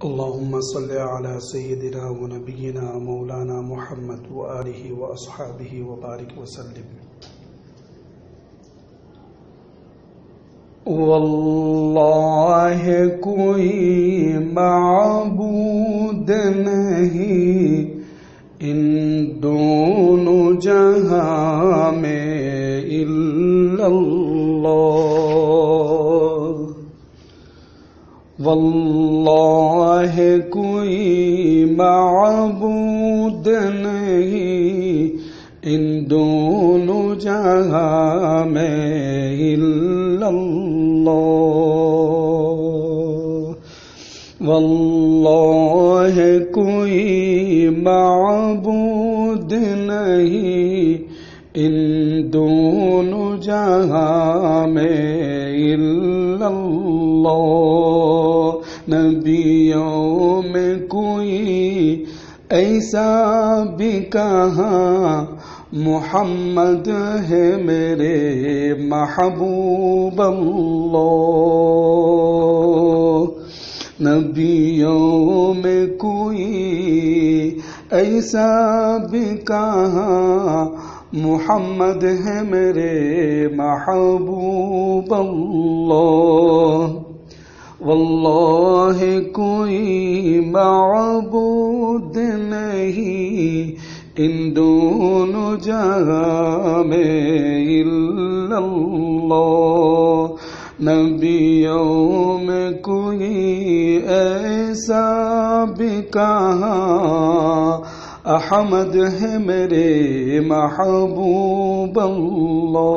اللهم صل على سيدنا ونبينا مولانا محمد وآله وأصحابه وبارك وسلم. واللہ کوئی معبود نہیں ان دونوں جہاں میں الا اللہ. واللہ کوئی معبود نہیں ان دونوں جہاں میں الا اللہ. واللہ کوئی معبود نہیں ان دونوں جہاں میں الا اللہ. نبیوں میں کوئی ایسا بھی کہاں محمد ہے میرے محبوب اللہ. نبیوں میں کوئی ایسا بھی کہاں محمد ہے میرے محبوب اللہ. واللہ کوئی معبود نہیں ان دونوں جہاں میں الا اللہ. نبیوں میں کوئی ایسا بھی کہاں احمد ہے میرے محبوب اللہ.